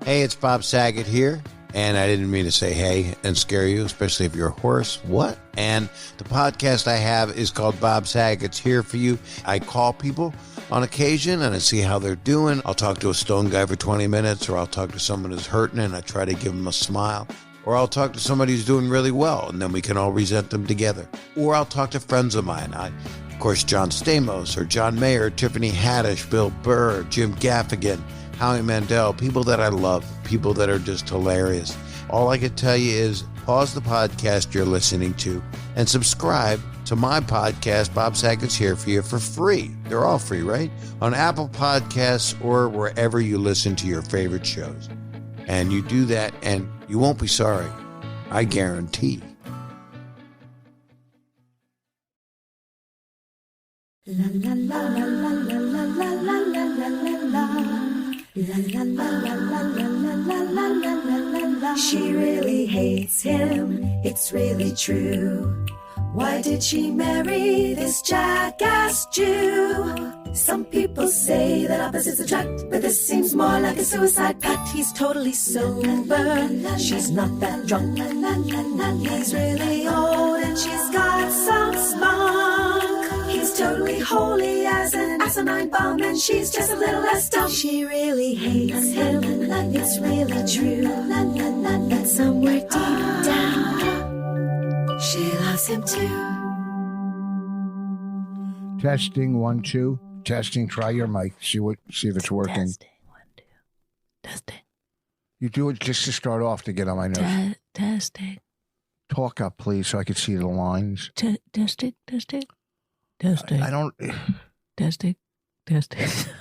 Hey, it's Bob Saget here, and I didn't mean to say hey and scare you, especially if you're a horse. What? And the podcast I have is called Bob Saget's Here For You. I call people on occasion and I see how they're doing. I'll talk to a stone guy for 20 minutes, or I'll talk to someone who's hurting and I try to give them a smile. Or I'll talk to somebody who's doing really well, and then we can all resent them together. Or I'll talk to friends of mine. Of course, John Stamos, or John Mayer, Tiffany Haddish, Bill Burr, Jim Gaffigan, Howie Mandel, people that I love, people that are just hilarious. All I can tell you is pause the podcast you're listening to and subscribe to my podcast, Bob Saget's Here For You, for free. They're all free, right? On Apple Podcasts or wherever you listen to your favorite shows. And you do that and you won't be sorry. I guarantee. La la la la la la la la la la la la. La la la la la la la la la la la la. She really hates him, it's really true. Why did she marry this jackass Jew? Some people say that opposites attract, but this seems more like a suicide pact. He's totally sober, she's not that drunk. He's really old and she's got some spunk. He's totally holy as an asinine bomb, and she's just a little less dumb. She really hates him, it's really true. But somewhere deep down, she loves him too. Testing 1 2. Testing. Try your mic. See if it's working. Testing 1 2. Testing. You do it just to start off to get on my nerves. Testing. Talk up, please, so I can see the lines. Testing. Testing. I don't. Testing.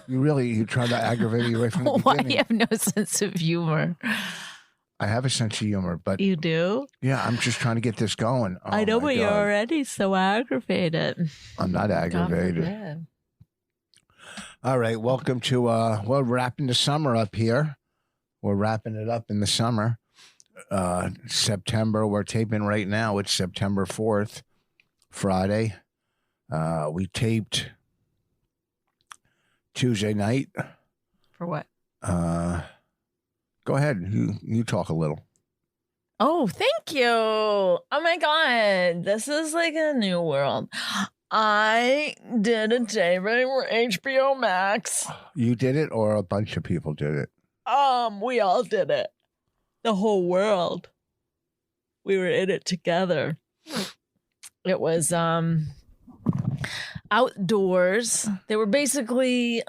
You try to aggravate me right from the Why beginning. you have no sense of humor? I have a sense of humor, but You do? yeah, I'm just trying to get this going. Oh, I know, my but you're God. already so aggravated. I'm not aggravated. God forbid. All right, welcome to. We're wrapping the summer up here. We're wrapping it up in the summer. September. We're taping right now. It's September 4th, Friday. We taped Tuesday night. For what? Go ahead. You talk a little. Oh, thank you. Oh my God. This is like a new world. I did a taping for HBO Max. You did it, or a bunch of people did it? We all did it. The whole world. We were in it together. It was outdoors. They were basically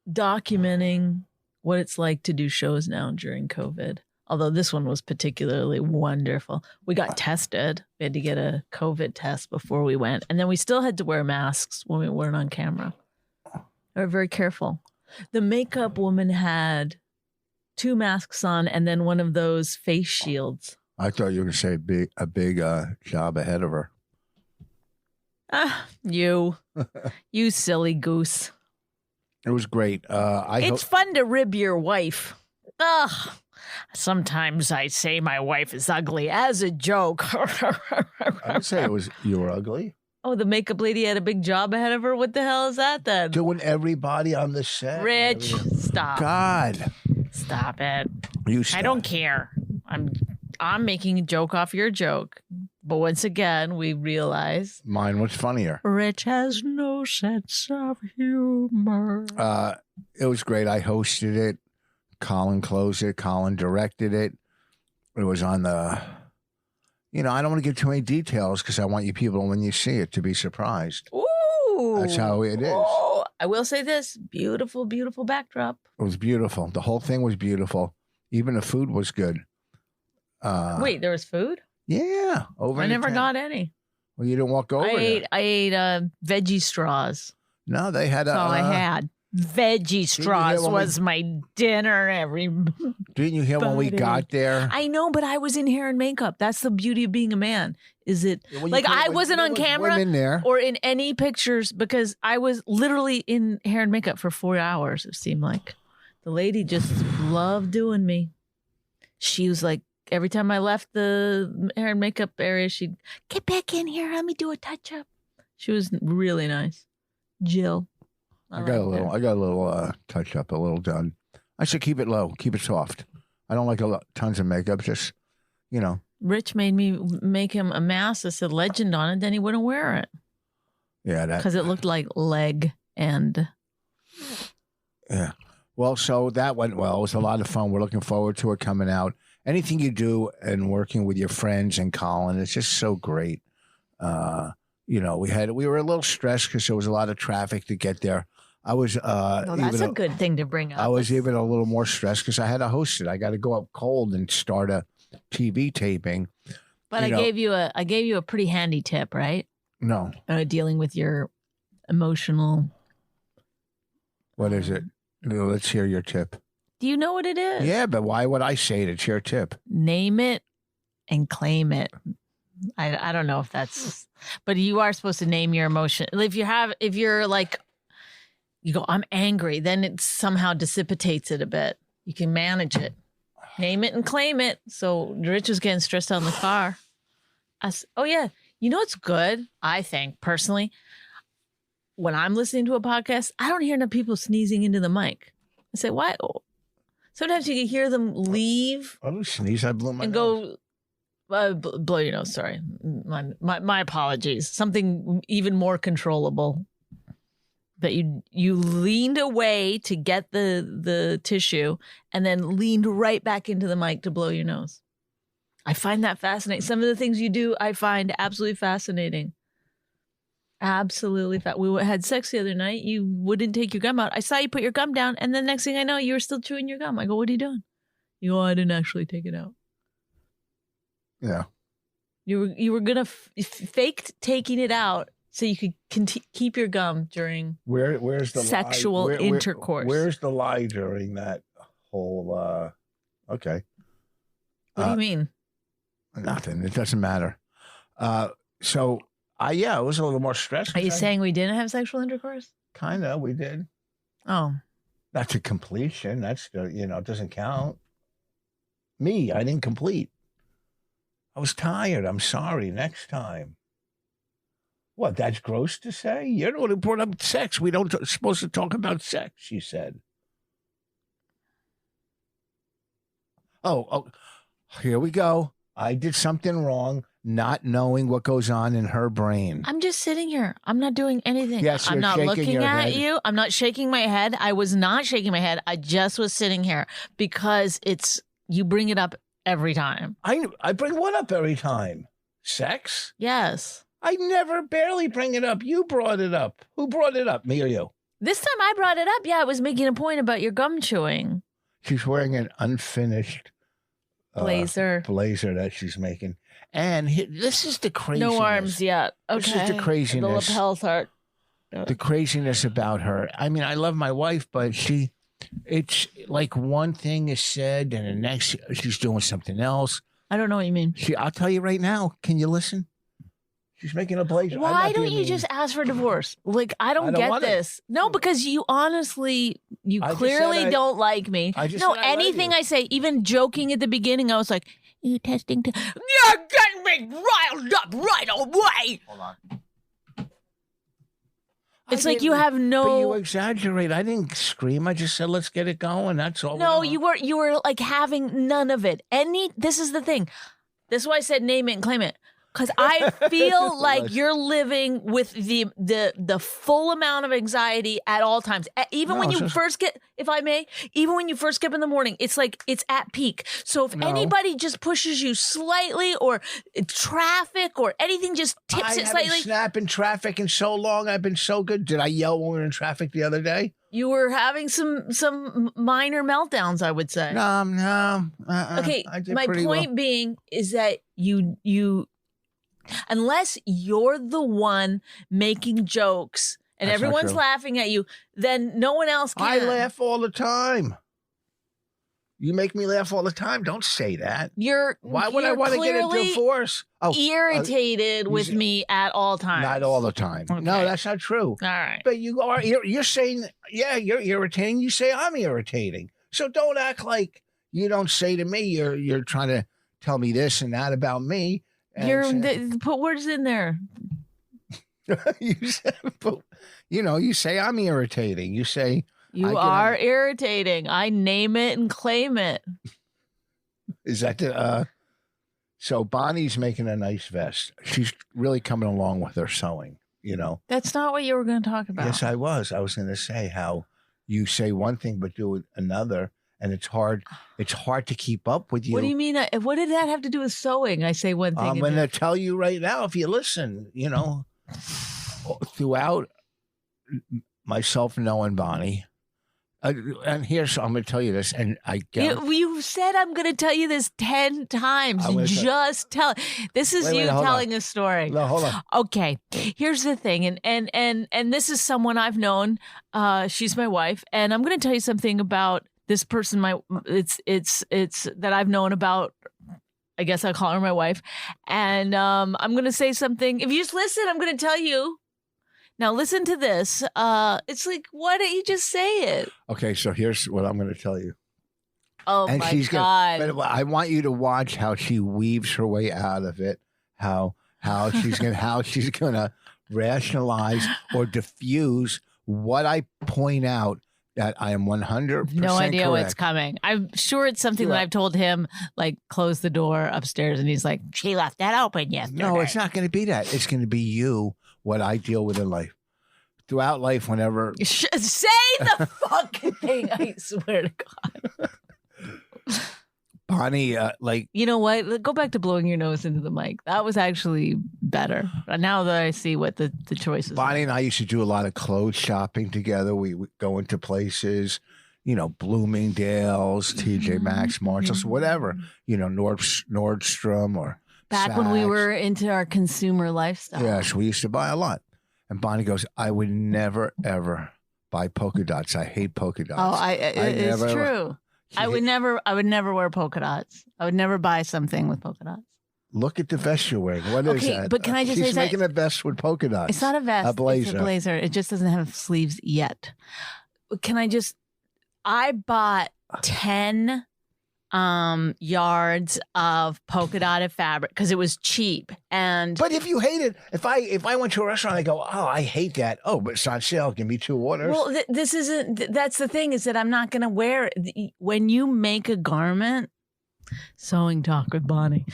documenting what it's like to do shows now during COVID. Although this one was particularly wonderful. We got tested. We had to get a COVID test before we went. And then we still had to wear masks when we weren't on camera. They were very careful. The makeup woman had 2 masks on and then one of those face shields. I thought you were going to say a big job ahead of her. You silly goose. It was great. It's fun to rib your wife. Ugh. Sometimes I say my wife is ugly as a joke. I'd say you were ugly. Oh, the makeup lady had a big job ahead of her? What the hell is that then? Doing everybody on the set. Rich, stop. God. Stop it. You stop. I don't care. I'm making a joke off your joke. But once again, we realize Mine was funnier. Rich has no sense of humor. It was great. I hosted it. Colin closed it. Colin directed it. It was on the... I don't want to give too many details because I want you people, when you see it, to be surprised. Ooh. That's how it is. Oh, I will say this. Beautiful, beautiful backdrop. It was beautiful. The whole thing was beautiful. Even the food was good. Wait, there was food? Yeah. Over I in the never tent. got any. Well, you didn't walk over there. I ate veggie straws. No, they had That's all I had. Veggie straws was my dinner. Didn't you hear when we got there? I know, but I was in hair and makeup. That's the beauty of being a man. Is it I wasn't on camera or in any pictures because I was literally in hair and makeup for 4 hours. It seemed like the lady just loved doing me. She was like, every time I left the hair and makeup area, she'd get back in here. Let me do a touch up. She was really nice. Jill. I got a little touch up, a little done. I said, keep it low, keep it soft. I don't like tons of makeup. Just, Rich made me make him a mask that said Legend on it. Then he wouldn't wear it. Yeah, because it looked like leg and. Yeah. Well, so that went well. It was a lot of fun. We're looking forward to it coming out. Anything you do and working with your friends and Colin, it's just so great. We were a little stressed because there was a lot of traffic to get there. I was. That's a good thing to bring up. I was even a little more stressed because I had to host it. I got to go up cold and start a TV taping. But I gave you a pretty handy tip, right? No. Dealing with your emotional. What is it? Let's hear your tip. Do you know what it is? Yeah, but why would I say it? It's your tip. Name it and claim it. I don't know if that's, but you are supposed to name your emotion. If you're like, you go, I'm angry, then it somehow dissipates it a bit. You can manage it. Name it and claim it. So Rich was getting stressed out in the car. Oh yeah. You know what's good? I think personally, when I'm listening to a podcast, I don't hear enough people sneezing into the mic. I say, why? Sometimes you can hear them leave. I don't sneeze. I blew my and nose. Go blow your nose. Sorry, my apologies. Something even more controllable. That you leaned away to get the tissue and then leaned right back into the mic to blow your nose. I find that fascinating. Some of the things you do, I find absolutely fascinating. Absolutely. We had sex the other night. You wouldn't take your gum out. I saw you put your gum down, and then next thing I know, you were still chewing your gum. I go, what are you doing? You go, I didn't actually take it out. Yeah. You were gonna faked taking it out so you could keep your gum during where's the sexual intercourse. Where's the lie during that whole? Okay. What do you mean? Nothing. It doesn't matter. So. I was a little more stressed. Are you saying we didn't have sexual intercourse? Kind of, we did. Oh. That's a completion. That's, it doesn't count. Me, I didn't complete. I was tired. I'm sorry. Next time. What, that's gross to say? You're the one who brought up sex. We don't supposed to talk about sex, she said. Oh, here we go. I did something wrong. Not knowing what goes on in her brain. I'm just sitting here. I'm not doing anything. Yes, I'm not looking at you. I'm not shaking my head. I was not shaking my head. I just was sitting here because you bring it up every time. I bring what up every time? Sex? Yes. I barely bring it up. You brought it up. Who brought it up, me or you? This time I brought it up. Yeah, I was making a point about your gum chewing. She's wearing an unfinished blazer that she's making. And this is the craziness. No arms yet. Okay. This is the craziness. The lapels are. The craziness about her. I mean, I love my wife, but it's like one thing is said and the next she's doing something else. I don't know what you mean. I'll tell you right now. Can you listen? She's making a blazer. Why don't you just ask for divorce? Like, I don't get this. No, because you honestly, clearly don't like me. No, anything I say, even joking at the beginning, I was like, you testing? You're getting me riled up right away. Hold on. It's like you have no. But you exaggerate. I didn't scream. I just said, let's get it going. That's all. No, you were like having none of it. This is the thing. This is why I said name it and claim it. Because I feel like you're living with the full amount of anxiety at all times. Even when you first get, if I may, even when you first get up in the morning, it's like it's at peak. So if anybody just pushes you slightly, or traffic or anything just tips it slightly. I haven't snapped in traffic in so long. I've been so good. Did I yell when we were in traffic the other day? You were having some minor meltdowns, I would say. No. Okay, my point being is that you unless you're the one making jokes and everyone's laughing at you, then no one else can. I laugh all the time. You make me laugh all the time. Don't say that. Why would I want to get a divorce? Irritated with me at all times. Not all the time. Okay. No, that's not true. All right. But you're saying, yeah, you're irritating. You say I'm irritating. So don't act like you don't say to me, you're trying to tell me this and that about me. Put words in there. You say I'm irritating. You say You are irritating. I name it and claim it. Is that the... So Bonnie's making a nice vest. She's really coming along with her sewing, you know. That's not what you were going to talk about. Yes, I was. I was going to say how you say one thing but do another, and it's hard. It's hard to keep up with you. What do you mean? What did that have to do with sewing? I say one thing. I'm going to tell you right now if you listen, you know, throughout myself knowing Bonnie. And here's, I'm going to tell you this, and I get you said I'm going to tell you this 10 times. Just tell. This is you telling a story. No, hold on. Okay, here's the thing, and this is someone I've known. She's my wife, and I'm going to tell you something about this person. It's that I've known about. I guess I call her my wife, and I'm going to say something. If you just listen, I'm going to tell you. Now listen to this. It's like, why don't you just say it? Okay, so here's what I'm going to tell you. Oh and my God! But I want you to watch how she weaves her way out of it. How she's gonna rationalize or diffuse what I point out that I am 100% no idea correct. What's coming. I'm sure it's something that I've told him, like close the door upstairs, and he's like, she left that open yesterday. No, it's not going to be that. It's going to be you. What I deal with in life. Throughout life, whenever... Say the fucking thing, I swear to God. Bonnie, like... You know what? Go back to blowing your nose into the mic. That was actually better. Now that I see what the choices Bonnie are. And I used to do a lot of clothes shopping together. We would go into places, you know, Bloomingdale's, TJ Maxx, Marshalls, whatever. You know, Nordstrom or... Back when we were into our consumer lifestyle. Yes, we used to buy a lot. And Bonnie goes, I would never, ever buy polka dots. I hate polka dots. Oh, it's true. I would never wear polka dots. I would never buy something with polka dots. Look at the vest you're wearing. What is that? But can I just say She's making a vest with polka dots. It's not a vest. A blazer. It's a blazer. It just doesn't have sleeves yet. I bought 10 yards of polka dotted fabric because it was cheap. But if you hate it, if I went to a restaurant, I go, oh, I hate that. Oh, but it's on sale. Give me 2 orders. Well, this isn't. That's the thing is that I'm not going to wear it. When you make a garment, sewing talk with Bonnie,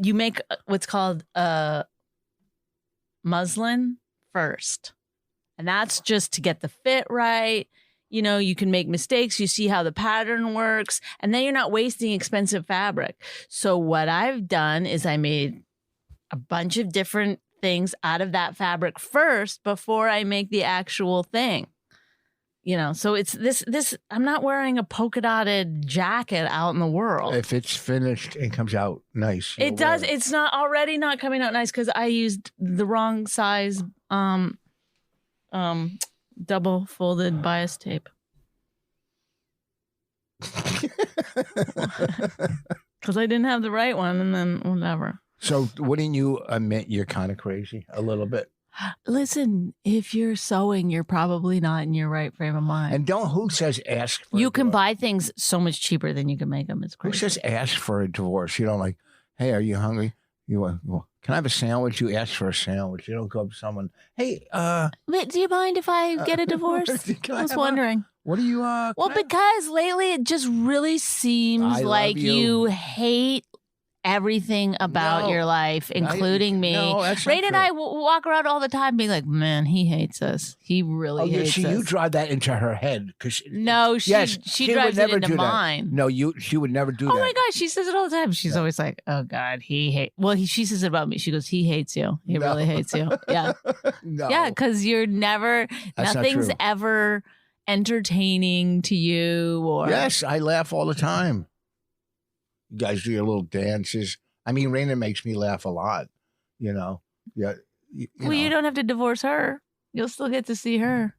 you make what's called muslin first, and that's just to get the fit right. You know, you can make mistakes. You see how the pattern works, and then you're not wasting expensive fabric. So what I've done is I made a bunch of different things out of that fabric first before I make the actual thing. You know, so it's this. I'm not wearing a polka dotted jacket out in the world. If it's finished and comes out nice, it does. It's not already not coming out nice because I used the wrong size. Double folded bias tape. Because I didn't have the right one, and then whatever. So wouldn't you admit you're kind of crazy a little bit? Listen, if you're sewing, you're probably not in your right frame of mind. And who says ask for You can buy things so much cheaper than you can make them. It's crazy. Who says ask for a divorce? You don't like, hey, are you hungry? Can I have a sandwich? You ask for a sandwich. You don't go up to someone, hey, do you mind if I get a divorce? I was wondering. What do you, well, because lately it just really seems like you hate everything about your life, including me. No, that's Rain and I walk around all the time being like, man, he hates us. He really hates us. You drive that into her head. No, she drives it into mine. No, she would never do that. Oh my gosh, she says it all the time. She's always like, oh God, he hates. Well, she says it about me. She goes, he hates you. He really hates you. Yeah. No. Yeah, because you're never, nothing's ever entertaining to you. Or yes, I laugh all the time. You guys do your little dances. I mean, Raina makes me laugh a lot, you know. Yeah. You don't have to divorce her. You'll still get to see her.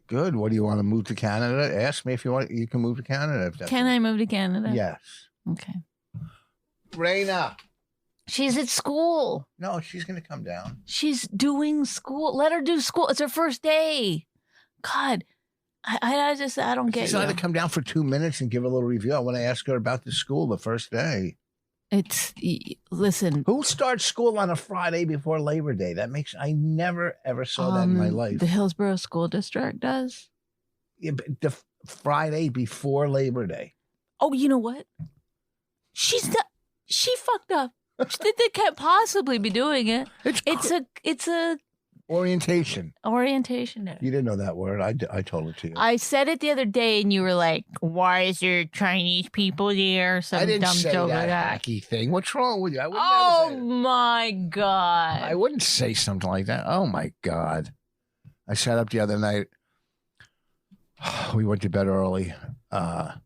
Good. What do you want to move to Canada? Ask me if you want. You can move to Canada. Can I move to Canada? Yes. Okay. Raina. She's at school. No, she's going to come down. She's doing school. Let her do school. It's her first day. God. I don't get you. She's not to come down for 2 minutes and give a little review. I want to ask her about the school the first day. Listen. Who starts school on a Friday before Labor Day? I never, ever saw that in my life. The Hillsborough School District does. the Friday before Labor Day. Oh, you know what? She fucked up. They can't possibly be doing it. It's a orientation. Orientation day. You didn't know that word. I told it to you. I said it the other day, and you were like, "Why is there Chinese people there?" Some I didn't dumb say joke that like that. hacky thing. What's wrong with you? I would never Oh say that. my God! I wouldn't say something like that. Oh my God! I sat up the other night. We went to bed early, and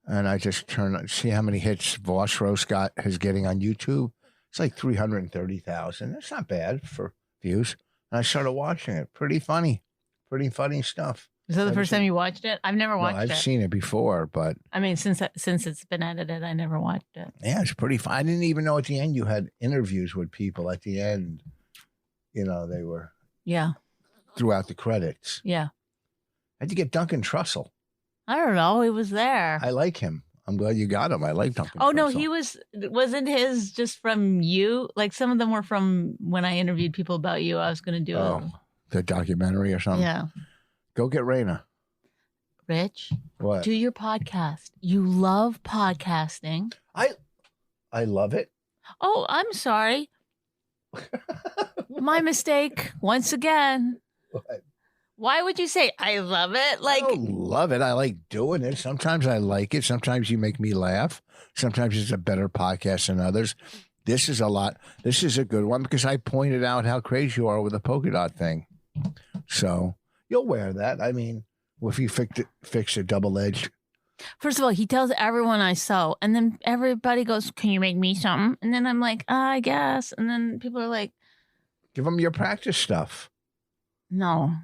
I just turned. See how many hits Voss Roast is getting on YouTube. It's like 330,000. That's not bad for views. And I started watching it. Pretty funny stuff. Is that the first time you watched it? I've never watched it. I've seen it before, but I mean, since it's been edited, I never watched it. Yeah, it's pretty fun. I didn't even know at the end you had interviews with people at the end. You know, they were throughout the credits. Yeah. How'd you get Duncan Trussell? I don't know. He was there. I like him. I'm glad you got him. I like Duncan. Oh, Trussell. no, wasn't his just from you? Like some of them were from when I interviewed people about you. I was going to do the documentary or something. Yeah. Go get Raina. Rich. What? Do your podcast. You love podcasting. I love it. Oh, I'm sorry. My mistake once again. What? Why would you say I love it? Like, I don't love it. I like doing it. Sometimes I like it. Sometimes you make me laugh. Sometimes it's a better podcast than others. This is a good one because I pointed out how crazy you are with the polka dot thing. So you'll wear that. I mean, if you fix a double-edged. First of all, he tells everyone I sew, and then everybody goes, "Can you make me something?" And then I'm like, I guess. And then people are like, give them your practice stuff. No.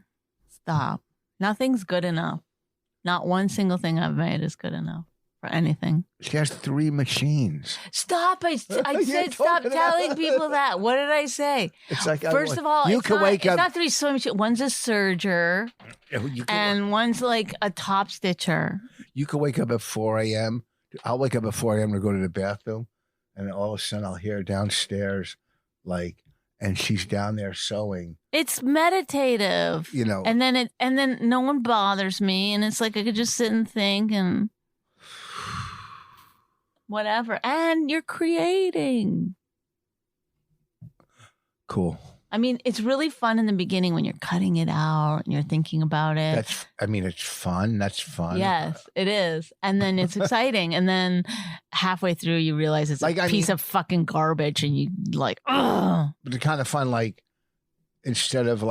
Stop. Nothing's good enough. Not one single thing I've made is good enough for anything. She has 3 machines. Stop. I said stop telling people that. What did I say? It's like, first of all, it's not 3 sewing machines. One's a serger and one's like a top stitcher. You could wake up at 4 a.m. I'll wake up at 4 a.m. to go to the bathroom, and all of a sudden I'll hear downstairs and she's down there sewing. It's meditative, you know. And then no one bothers me, and it's like I could just sit and think and whatever. And you're creating. Cool. I mean, it's really fun in the beginning when you're cutting it out and you're thinking about it. It's fun. That's fun. Yes, it is. And then it's exciting. And then halfway through, you realize it's a piece of fucking garbage and you like, ugh. But the kind of fun, instead of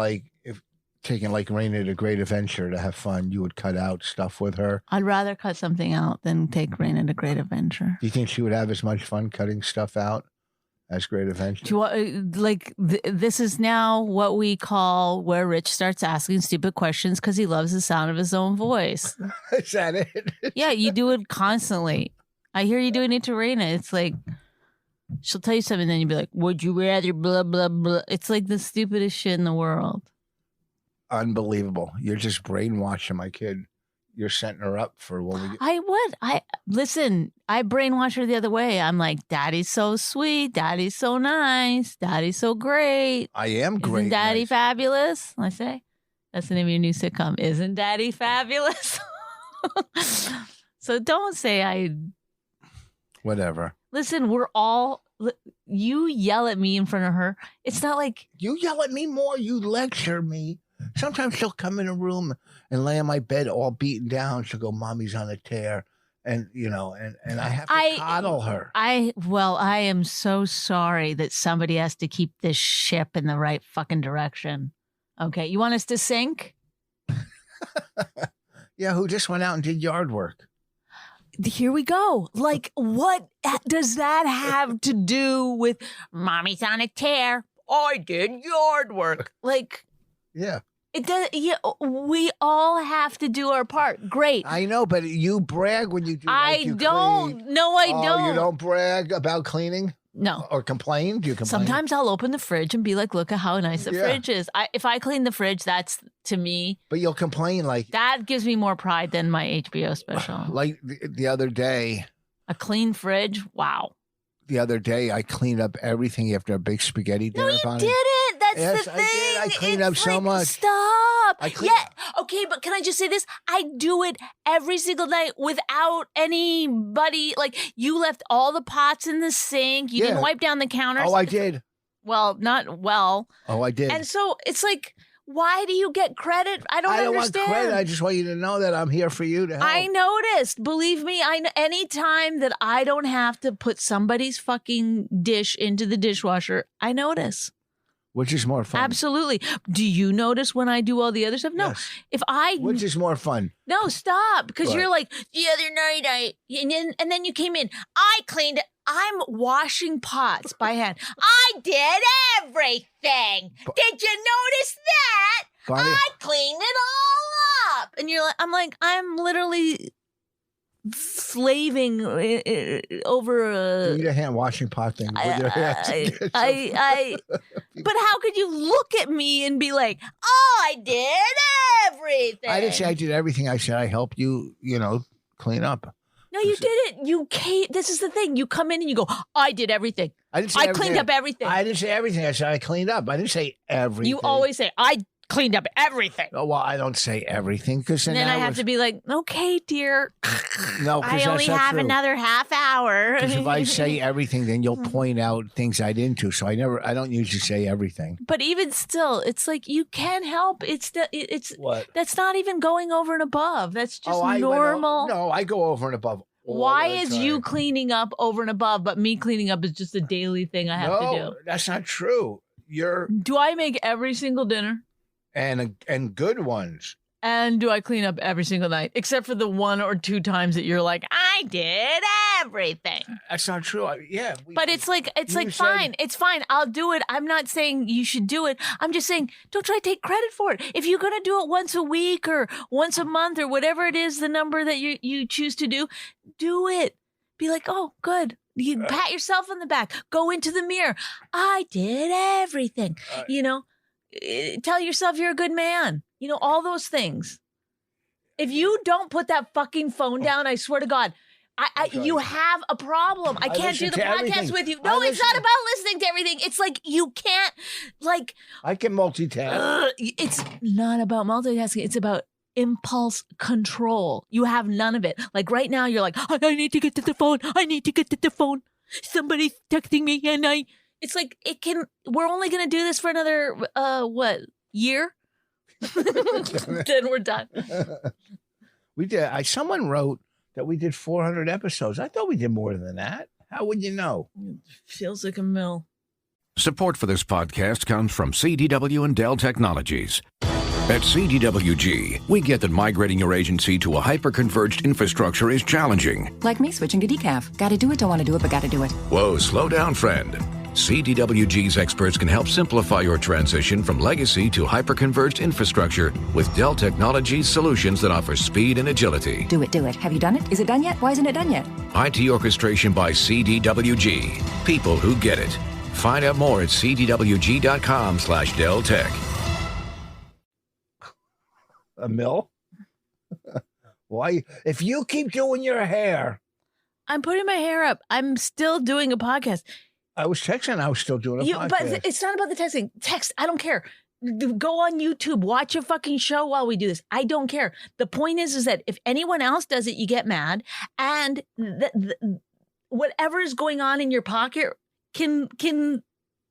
if taking Raina to Great Adventure to have fun, you would cut out stuff with her. I'd rather cut something out than take Raina to Great Adventure. Do you think she would have as much fun cutting stuff out as Great Adventure? This is now what we call where Rich starts asking stupid questions because he loves the sound of his own voice. Is that it? Yeah, you do it constantly. I hear you doing it to Raina. It's like she'll tell you something, and then you'll be like, "Would you rather blah blah blah?" It's like the stupidest shit in the world. Unbelievable! You're just brainwashing my kid. You're setting her up for when we get... Listen, I brainwash her the other way. I'm like, Daddy's so sweet. Daddy's so nice. Daddy's so great. I am great. Isn't Daddy fabulous? I say, that's the name of your new sitcom. Isn't Daddy fabulous? So don't say Whatever. Listen, you yell at me in front of her. It's not like... You yell at me more. You lecture me. Sometimes she'll come in a room and lay on my bed all beaten down. She'll go, "Mommy's on a tear." And, and I have to coddle her. I am so sorry that somebody has to keep this ship in the right fucking direction. Okay. You want us to sink? Yeah. Who just went out and did yard work? Here we go. What does that have to do with Mommy's on a tear? I did yard work. Yeah. It does. Yeah, we all have to do our part. Great. I know, but you brag when you do. I don't. Clean. No, I don't. You don't brag about cleaning? No. Or complain? Do you complain? Sometimes I'll open the fridge and be like, "Look at how nice the fridge is." If I clean the fridge, that's to me. But you'll complain that gives me more pride than my HBO special. Like the other day. A clean fridge. Wow. The other day, I cleaned up everything after a big spaghetti dinner. No, you didn't. That's the thing. I did. I cleaned up so much. Stop. up. Okay, but can I just say this? I do it every single night without anybody. Like, you left all the pots in the sink. You didn't wipe down the counters. Oh, I did. Well, not well. Oh, I did. And so it's like, why do you get credit? I don't understand. Want credit. I just want you to know that I'm here for you to help. I noticed. Believe me, any time that I don't have to put somebody's fucking dish into the dishwasher, I notice. Which is more fun? Absolutely. Do you notice when I do all the other stuff? No. Yes. Which is more fun? No, stop. Because you're like, the other night and then you came in. I cleaned it. I'm washing pots by hand. I did everything. Did you notice that? Bonnie, I cleaned it all up. And I'm literally slaving over a... Do your hand washing pot thing. But how could you look at me and be like, oh, I did everything? I didn't say I did everything. I said I helped you, clean up. No, you didn't. You can't. This is the thing. You come in and you go, I did everything. I cleaned up everything. I didn't say everything. I said I cleaned up. I didn't say everything. You always say, I cleaned up everything. Oh, well, I don't say everything because then I have to be like, okay, dear. No, I only have another half hour. Because if I say everything, then you'll point out things I didn't do. So I don't usually say everything. But even still, it's like you can't help. It's what? That's not even going over and above. That's just normal. No, I go over and above. Why is you cleaning up over and above, but me cleaning up is just a daily thing I have to do? That's not true. Do I make every single dinner? And good ones. And do I clean up every single night? Except for the 1 or 2 times that you're like, I did everything. That's not true. But it's like, fine. It's fine. I'll do it. I'm not saying you should do it. I'm just saying, don't try to take credit for it. If you're going to do it once a week or once a month or whatever it is, the number that you choose to do it. Be like, oh, good. You pat yourself on the back. Go into the mirror. I did everything. Tell yourself you're a good man. All those things. If you don't put that fucking phone down, I swear to God, you have a problem. I can't do the podcast with you. No, it's not about listening to everything. It's like you can't, I can multitask. It's not about multitasking. It's about impulse control. You have none of it. Like right now, you're like, I need to get to the phone. I need to get to the phone. Somebody's texting me and it's like we're only going to do this for another, year? Then we're done. We did. Someone wrote that we did 400 episodes. I thought we did more than that. How would you know? It feels like a mill. Support for this podcast comes from CDW and Dell Technologies. At CDWG, we get that migrating your agency to a hyper-converged infrastructure is challenging. Like me switching to decaf. Gotta do it, don't want to do it, but gotta do it. Whoa, slow down, friend. CDWG's experts can help simplify your transition from legacy to hyper-converged infrastructure with Dell Technologies solutions that offer speed and agility. Do it. Have you done it? Is it done yet? Why isn't it done yet? IT orchestration by CDWG. People who get it. Find out more at cdwg.com/Dell Tech. A mill? Why? If you keep doing your hair. I'm putting my hair up. I'm still doing a podcast. I was texting. I was still doing a podcast. But it's not about the texting. Text. I don't care. Go on YouTube. Watch a fucking show while we do this. I don't care. The point is that if anyone else does it, you get mad. And whatever is going on in your pocket can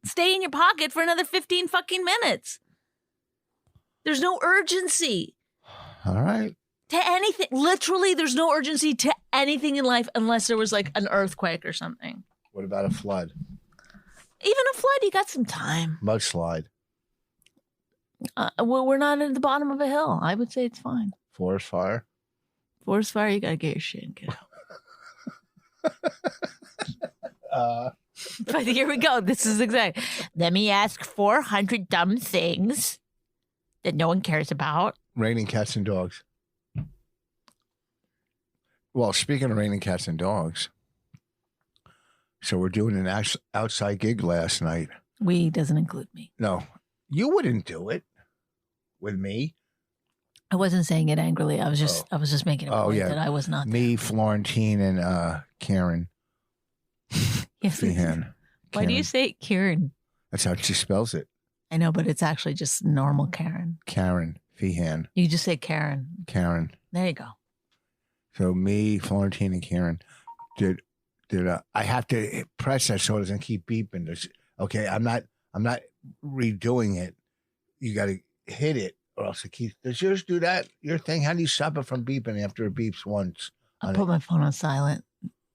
stay in your pocket for another 15 fucking minutes. There's no urgency. All right. To anything. Literally, there's no urgency to anything in life unless there was like an earthquake or something. What about a flood? Even a flood, you got some time. Mudslide. Well, we're not at the bottom of a hill. I would say it's fine. Forest fire? Forest fire, you got to get your shit in, kid. But here we go. This is exact. Let me ask 400 dumb things that no one cares about. Raining cats and dogs. Well, speaking of raining cats and dogs, so we're doing an outside gig last night. We doesn't include me. No, you wouldn't do it with me. I wasn't saying it angrily. I was just making a point that I was not. Me, Florentine, and Karen. Yes. Why do you say Karen? That's how she spells it. I know, but it's actually just normal Karen. Karen. Feehan. You just say Karen. Karen. There you go. So me, Florentine, and Karen did I have to press that so it doesn't keep beeping. Okay, I'm not redoing it. You got to hit it or else it keeps. Does yours do that? Your thing? How do you stop it from beeping after it beeps once? I put my phone on silent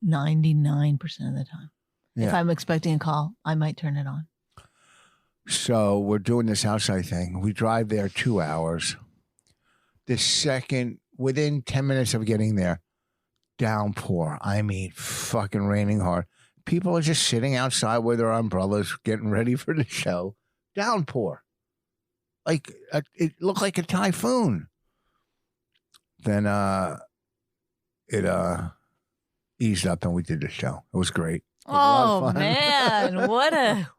99% of the time. Yeah. If I'm expecting a call, I might turn it on. So we're doing this outside thing. We drive there 2 hours. Within 10 minutes of getting there, downpour. I mean, fucking raining hard. People are just sitting outside with their umbrellas, getting ready for the show. Downpour. Like, it looked like a typhoon. Then it eased up and we did the show. It was great. It was man, what a...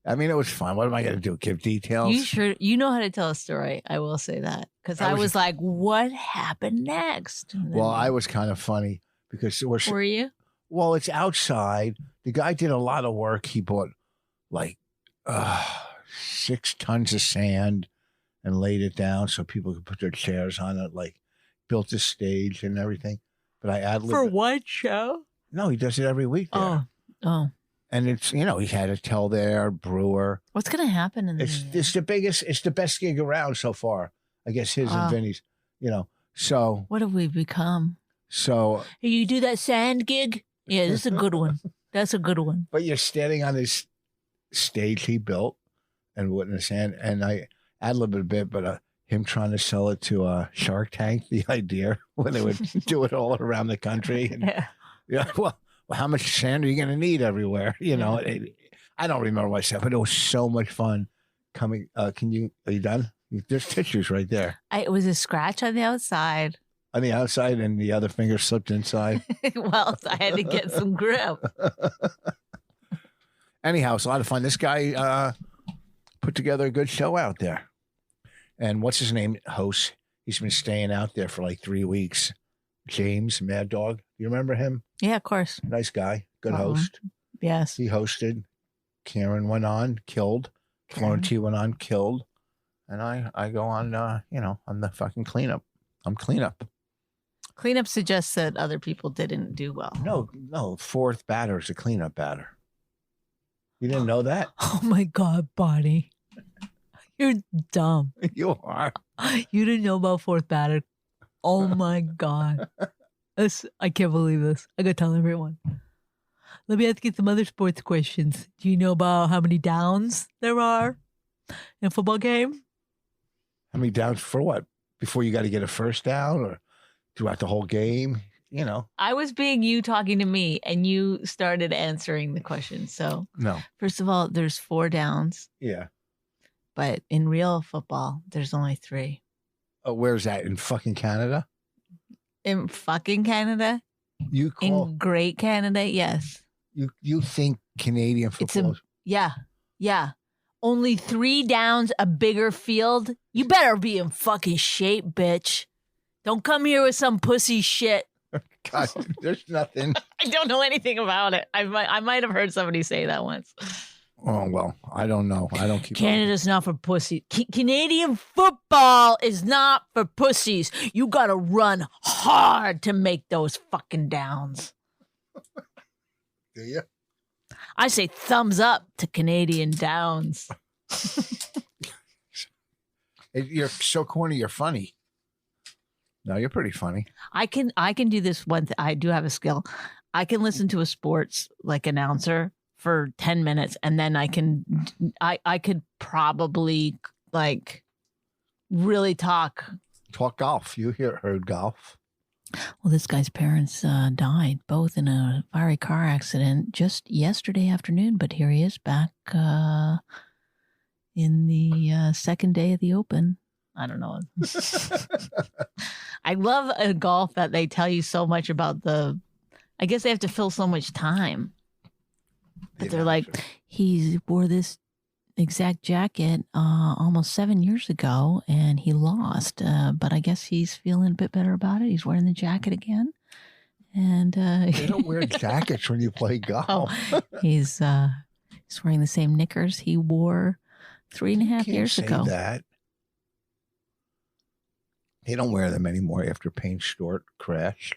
I mean, it was fun. What am I going to do? Give details? You know how to tell a story. I will say that. Because I was like, what happened next? Well, I was kind of funny because were you? Well, it's outside. The guy did a lot of work. He bought like 6 tons of sand and laid it down so people could put their chairs on it, like built a stage and everything. But I ad-libbed. For what show? No, he does it every week there. Oh. And it's, he had a tell there, brewer. What's going to happen in it's the biggest, it's the best gig around so far. I guess his and Vinny's, so. What have we become? So. Hey, you do that sand gig? Yeah, this is a good one. That's a good one. But you're standing on this stage he built and with the sand. And I ad-libbed a bit, but him trying to sell it to Shark Tank, the idea when they would do it all around the country. And, well, how much sand are you going to need everywhere? I don't remember what I said, but it was so much fun coming. Are you done? There's tissues right there. It was a scratch on the outside. On the outside, and the other finger slipped inside. Well, I had to get some grip. Anyhow, it's a lot of fun. This guy put together a good show out there. And what's his name? Host. He's been staying out there for like 3 weeks. James, Mad Dog. You remember him? Yeah, of course. Nice guy. Good host. Yes. He hosted. Karen went on, killed. Florentine went on, killed. And I go on, I'm the fucking cleanup. I'm cleanup. Cleanup suggests that other people didn't do well. No. Fourth batter is a cleanup batter. You didn't know that? Oh, my God, Bonnie. You're dumb. You are. You didn't know about fourth batter. Oh, my God. I can't believe this. I got to tell everyone. Let me ask you some other sports questions. Do you know about how many downs there are in a football game? How many downs for what? Before you got to get a first down or throughout the whole game? I was being you talking to me and you started answering the question. So, no. First of all, there's 4 downs. Yeah. But in real football, there's only 3. Oh, where's that? In fucking Canada? In fucking Canada? In great Canada, yes. You think Canadian football? Yeah. Only 3 downs, a bigger field. You better be in fucking shape, bitch. Don't come here with some pussy shit. God, there's nothing. I don't know anything about it. I might have heard somebody say that once. Oh, well, I don't know. I don't keep Canada's not for pussy. Canadian football is not for pussies. You got to run hard to make those fucking downs. Do you? I say thumbs up to Canadian downs. You're so corny. You're funny. No, you're pretty funny. I can do this one. I do have a skill. I can listen to a sports announcer for 10 minutes and then I could probably really talk golf. You heard golf. Well, this guy's parents died both in a fiery car accident just yesterday afternoon, but here he is back in the second day of the Open. I don't know. I love golf that they tell you so much about I guess they have to fill so much time. But they're like, he wore this exact jacket almost 7 years ago and he lost. But I guess he's feeling a bit better about it. He's wearing the jacket again. And they don't wear jackets when you play golf. He's wearing the same knickers he wore 3.5 years ago. That. They don't wear them anymore after Payne Stewart crashed.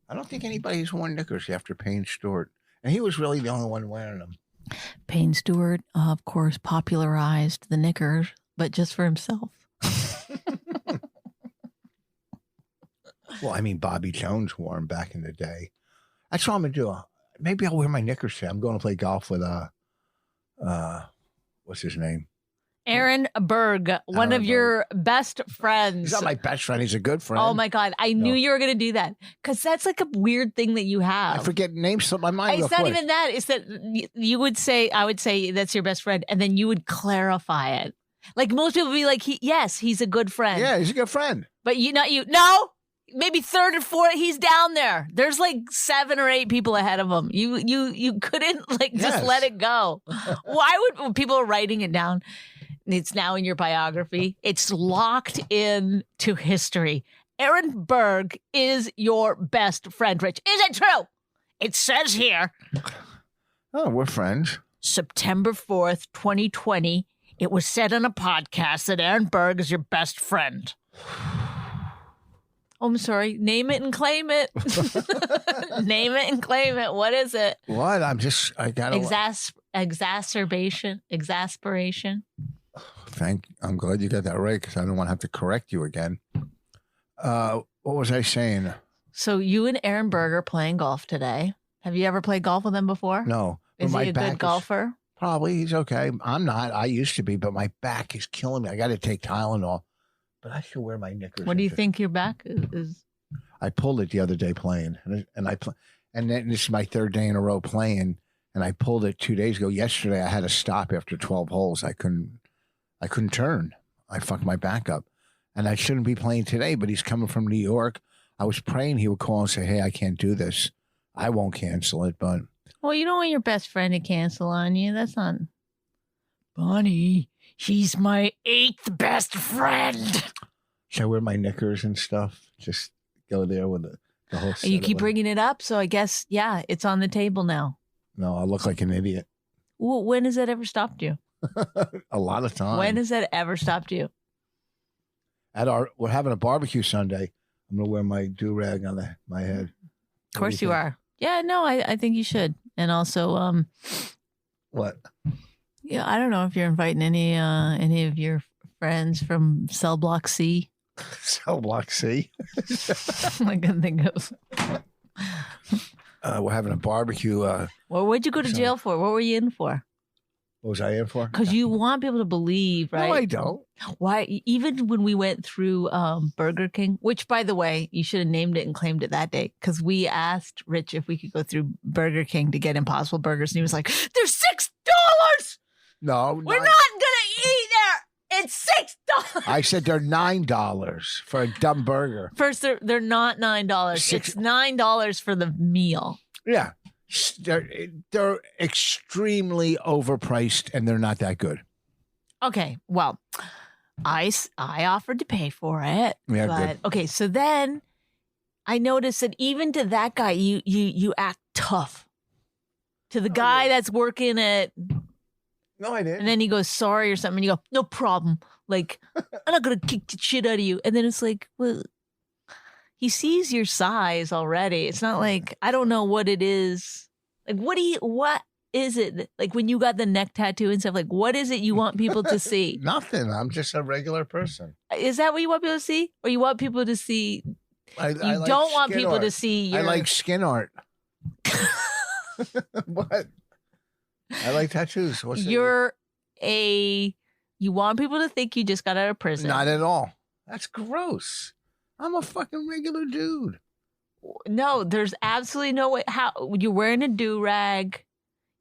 I don't think anybody's worn knickers after Payne Stewart. And he was really the only one wearing them. Payne Stewart, of course, popularized the knickers, but just for himself. Well, I mean, Bobby Jones wore them back in the day. That's what I'm going to do. Maybe I'll wear my knickers today. I'm going to play golf with, what's his name? Aaron Berg, one of your best friends. He's not my best friend. He's a good friend. Oh, my God. I knew you were going to do that because that's like a weird thing that you have. I forget names on my mind. It's not even that. It's that you would say, I would say that's your best friend, and then you would clarify it. Like most people would be like, yes, he's a good friend. Yeah, he's a good friend. But no, maybe third or fourth, he's down there. There's like 7 or 8 people ahead of him. You couldn't just let it go. Why would when people are writing it down? It's now in your biography. It's locked in to history. Aaron Berg is your best friend, Rich. Is it true? It says here. Oh, we're friends. September 4th, 2020. It was said on a podcast that Aaron Berg is your best friend. Oh, I'm sorry. Name it and claim it. Name it and claim it. What is it? What? I got Exasperation. I'm glad you got that right because I don't want to have to correct you again. What was I saying? So you and Aaron Berg are playing golf today. Have you ever played golf with him before? No. Is he a good golfer? Probably. He's okay. I'm not. I used to be, but my back is killing me. I got to take Tylenol. But I should wear my knickers. What do you think your back is? I pulled it the other day playing, and then this is my 3rd day in a row playing, and I pulled it 2 days ago. Yesterday, I had to stop after 12 holes. I couldn't turn. I fucked my back up, and I shouldn't be playing today. But he's coming from New York. I was praying he would call and say, "Hey, I can't do this. I won't cancel it." But well, you don't want your best friend to cancel on you. That's not. Bonnie, he's my 8th best friend. Should I wear my knickers and stuff? Just go there with the whole set. You keep bringing it up, so I guess, yeah, it's on the table now. No, I look like an idiot. Well, when has that ever stopped you? A lot of times. When has that ever stopped you? We're having a barbecue Sunday. I'm going to wear my do-rag on my head. Of course you are. Yeah, no, I think you should. And also, what? Yeah, I don't know if you're inviting any of your friends from Cell Block C. Cell Block C? I couldn't think of. We're having a barbecue. Well, what'd you go to jail for? What were you in for? What was I in for? Because you want people to believe, right? No, I don't. Why? Even when we went through Burger King, which, by the way, you should have named it and claimed it that day, because we asked Rich if we could go through Burger King to get Impossible Burgers, and he was like, "They're $6." No, we're not gonna eat there. It's $6. I said they're $9 for a dumb burger. First, they're not $9. It's $9 for the meal. Yeah, they're extremely overpriced, and they're not that good. Okay, well, I offered to pay for it. Yeah, but good. Okay, so then I noticed that even to that guy, you act tough. To the guy that's working at. No, I didn't. And then he goes, sorry or something. And you go, no problem. Like, I'm not going to kick the shit out of you. And then it's like, well, he sees your size already. It's not like, I don't know what it is. Like, what is it? Like when you got the neck tattoo and stuff, like, what is it you want people to see? Nothing. I'm just a regular person. Is that what you want people to see? Or you want people to see? I don't want people to see your. I like skin art. What? I like tattoos. You want people to think you just got out of prison. Not at all. That's gross. I'm a fucking regular dude. No, there's absolutely no way. How you're wearing a do-rag.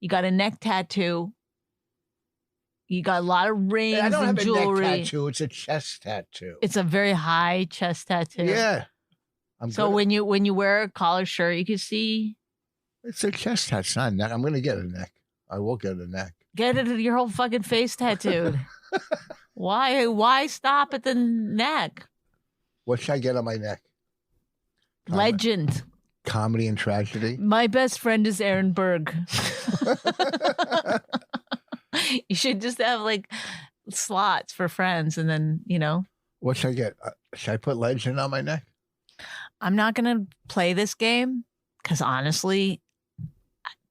You got a neck tattoo. You got a lot of rings and jewelry. I don't have a neck tattoo. It's a chest tattoo. It's a very high chest tattoo. Yeah. So when you wear a collar shirt, you can see. It's a chest tattoo. It's not a neck. I'm going to get a neck. I will get a neck. Get it your whole fucking face tattooed. Why stop at the neck? What should I get on my neck? Legend. Comedy and tragedy. My best friend is Aaron Berg. You should just have like slots for friends and then, What should I get? Should I put legend on my neck? I'm not going to play this game because honestly,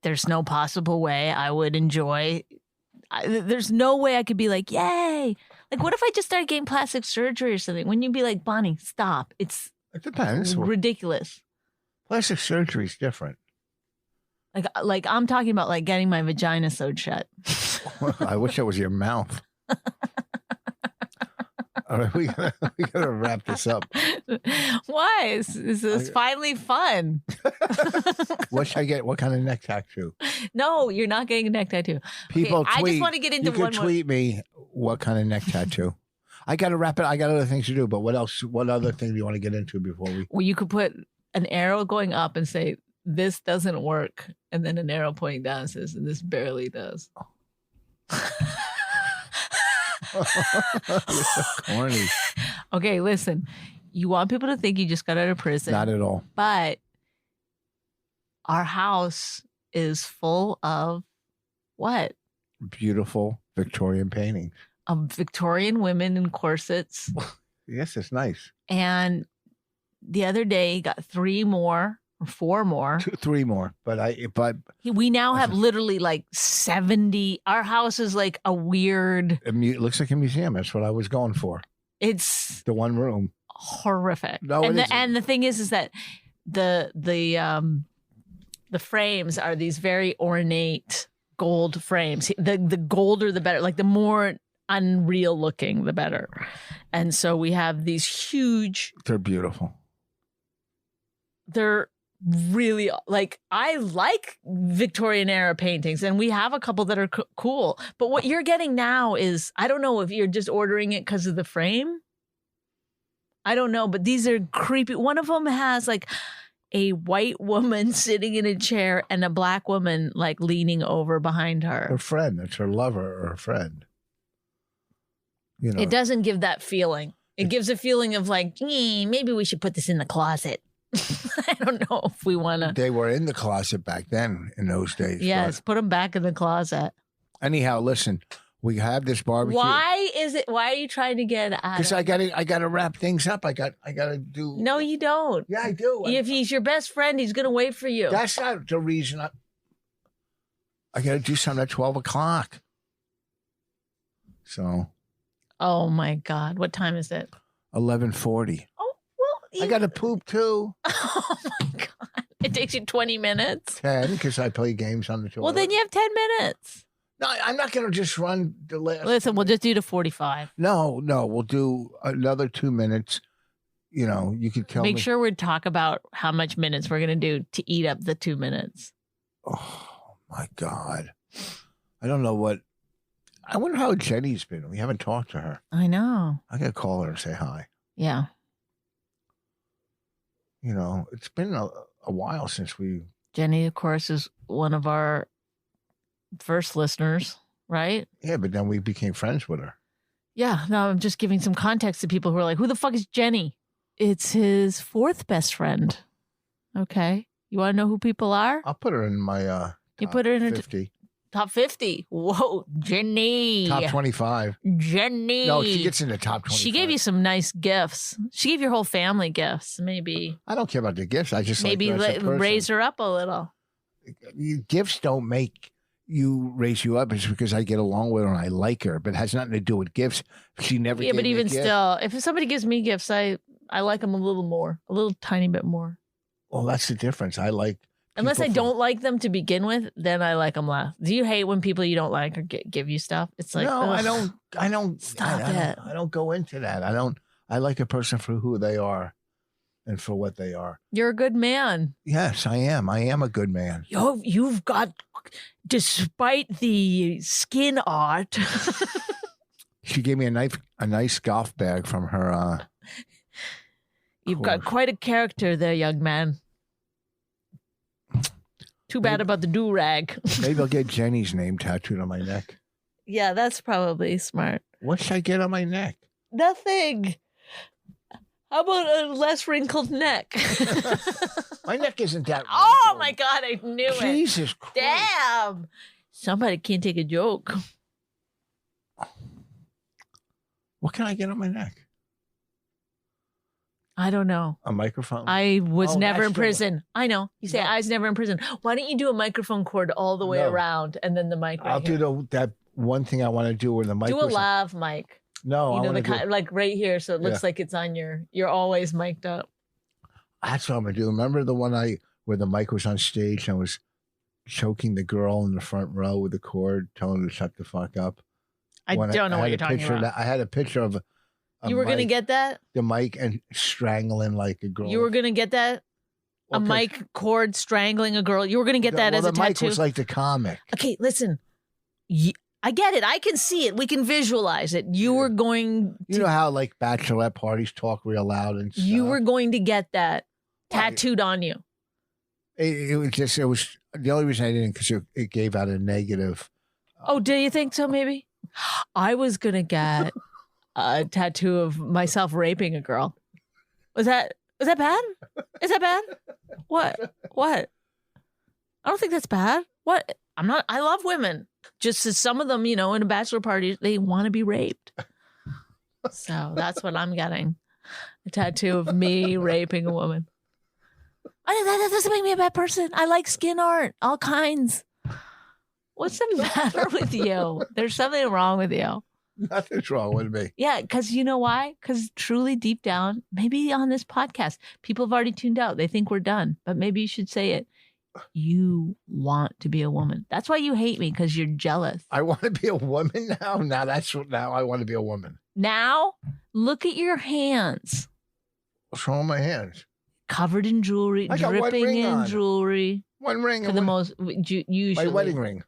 there's no possible way I would enjoy. There's no way I could be like, yay. Like, what if I just started getting plastic surgery or something? Wouldn't you be like, Bonnie, stop. It depends. Ridiculous. Plastic surgery is different. Like I'm talking about like getting my vagina sewed shut. I wish that was your mouth. All right, we gotta wrap this up. Why? Is this finally fun? What should I get? What kind of neck tattoo? No, you're not getting a neck tattoo. People tweet. I just want to get into you one can tweet me what kind of neck tattoo. I gotta wrap it. I got other things to do, but what else? What other thing do you want to get into before we? Well, you could put an arrow going up and say, this doesn't work. And then an arrow pointing down says, this barely does. You're so corny. Okay, listen. You want people to think you just got out of prison. Not at all. But our house is full of what? Beautiful Victorian paintings. Of Victorian women in corsets. Yes, it's nice. And the other day, got 3 more. Or 4 more. 3 more. But we now have literally like 70. Our house is like a weird. It looks like a museum. That's what I was going for. It's the one room. Horrific. No, and the thing is that the frames are these very ornate gold frames. The golder the better. Like the more unreal looking, the better. And so we have these huge. They're beautiful. They're really like, I like Victorian era paintings and we have a couple that are cool, but what you're getting now is, I don't know if you're just ordering it because of the frame. I don't know, but these are creepy. One of them has like a white woman sitting in a chair and a black woman like leaning over behind her. Her friend. It's her lover or her friend. You know, it doesn't give that feeling. It gives a feeling of like, maybe we should put this in the closet. I don't know if we want to. They were in the closet back then in those days. Yes, put them back in the closet. Anyhow, listen, we have this barbecue. Why are you trying to get out? Because I gotta wrap things up. I gotta do. No, you don't. Yeah, I do. If he's your best friend, he's gonna wait for you. That's not the reason. I gotta do something at 12 o'clock. So. Oh my God! What time is it? 11:40. I got to poop too. Oh my God. It takes you 20 minutes? 10, because I play games on the toilet. Well, then you have 10 minutes. No, I'm not going to just run the last. Listen, we'll just do the 45. No, we'll do another 2 minutes. You know, you could tell me. Make sure we talk about how much minutes we're going to do to eat up the 2 minutes. Oh, my God. I don't know what. I wonder how Jenny's been. We haven't talked to her. I know. I got to call her and say hi. Yeah. You know, it's been a while since we. Jenny, of course, is one of our first listeners, right? Yeah, but then we became friends with her. Yeah. No, I'm just giving some context to people who are like, who the fuck is Jenny? It's his 4th best friend. Okay. You want to know who people are? I'll put her in my you put her in 50. Top 50. Whoa, Jenny. Top 25. Jenny. No, she gets in the top 25. She gave you some nice gifts. She gave your whole family gifts. Maybe. I don't care about the gifts. I just maybe like her as a person. Raise her up a little. Gifts don't make you raise you up. It's because I get along with her and I like her, but it has nothing to do with gifts. She never. Yeah, gave but me even a gift. still, if somebody gives me gifts, I like them a little more, a little tiny bit more. Well, that's the difference. I like. Unless I don't like them to begin with, then I like them less. Do you hate when people you don't like or give you stuff? It's like, no, ugh. I don't. Stop it. I don't go into that. I like a person for who they are, and for what they are. You're a good man. Yes, I am. I am a good man. You've got, despite the skin art. She gave me a nice golf bag from her. You've got quite a character there, young man. Too bad about the do-rag. Maybe I'll get Jenny's name tattooed on my neck. Yeah, that's probably smart. What should I get on my neck? Nothing. How about a less wrinkled neck? My neck isn't that wrinkled. Oh, my God, I knew it. Jesus Christ. Damn. Somebody can't take a joke. What can I get on my neck? I don't know. A microphone? I was never in prison. I know. You say I was never in prison. Why don't you do a microphone cord all the way around and then the mic right I'll here? do that one thing I want to do where the mic Do a lav mic. No, you know, the kind like right here, so it looks like it's on you're always mic'd up. That's what I'm gonna do. Remember the one where the mic was on stage and I was choking the girl in the front row with the cord, telling her to shut the fuck up? I don't know what you're talking about. I had a picture of you were going to get that? The mic and strangling like a girl. You were going to get that? A mic cord strangling a girl. You were going to get that as a tattoo? The mic was like the comic. Okay, listen. I get it. I can see it. We can visualize it. You were going to... You know how like bachelorette parties talk real loud and stuff? You were going to get that tattooed on you. It was the only reason I didn't, because it gave out a negative. Oh, do you think so maybe? I was going to get a tattoo of myself raping a girl. Was that bad? Is that bad? What? I don't think that's bad. What? I love women. Just as some of them, you know, in a bachelor party, they want to be raped. So that's what I'm getting. A tattoo of me raping a woman. That doesn't make me a bad person. I like skin art, all kinds. What's the matter with you? There's something wrong with you. Nothing's wrong with me. Yeah, because you know why? Because truly deep down, maybe on this podcast, people have already tuned out. They think we're done, but maybe you should say it. You want to be a woman. That's why you hate me, because you're jealous. I want to be a woman now? Now I want to be a woman. Now, look at your hands. What's wrong with my hands? Covered in jewelry, dripping in jewelry. One ring. For the most, usually. My wedding ring.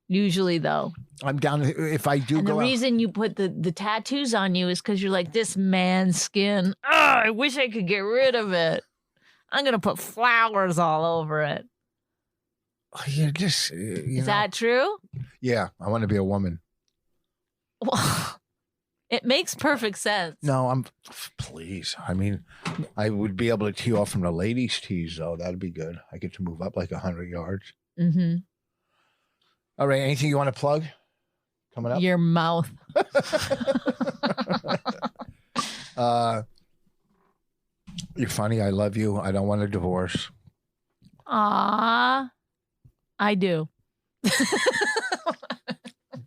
Usually, though. I'm down if I do and go the reason you put the tattoos on you is because you're like, this man's skin. Oh, I wish I could get rid of it. I'm going to put flowers all over it. You're just, is that true? Yeah, I want to be a woman. Well, it makes perfect sense. No, please. I mean, I would be able to tee off from the ladies' tees, though. That'd be good. I get to move up like 100 yards. Mm-hmm. All right. Anything you want to plug coming up? Your mouth. You're funny. I love you. I don't want a divorce. Aw. I do.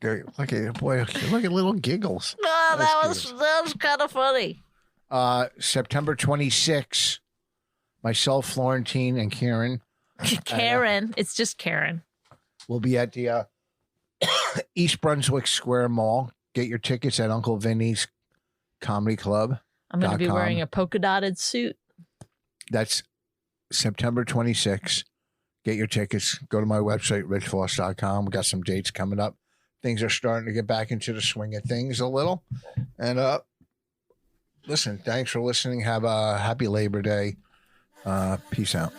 Look at boy. Look at little giggles. No, that was kind of funny. September 26th, myself, Florentine, and Karen. Karen. It's just Karen. We'll be at the East Brunswick Square Mall. Get your tickets at Uncle Vinny's Comedy Club. I'm going to be wearing a polka dotted suit. That's September 26th. Get your tickets. Go to my website, richfoss.com. We got some dates coming up. Things are starting to get back into the swing of things a little. And listen, thanks for listening. Have a happy Labor Day. Peace out.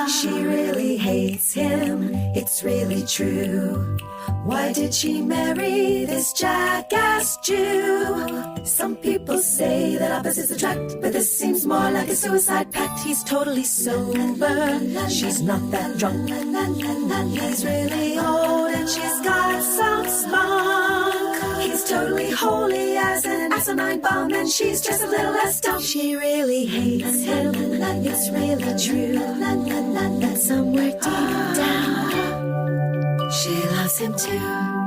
She really hates him, it's really true. Why did she marry this jackass Jew? Some people say that opposites attract, but this seems more like a suicide pact. He's totally sober, she's not that drunk. He's really old and she's got some spunk. He's totally holy as an asinine bomb, and she's just a little less dumb. She really hates him, it's really true. But somewhere deep down, she loves him too.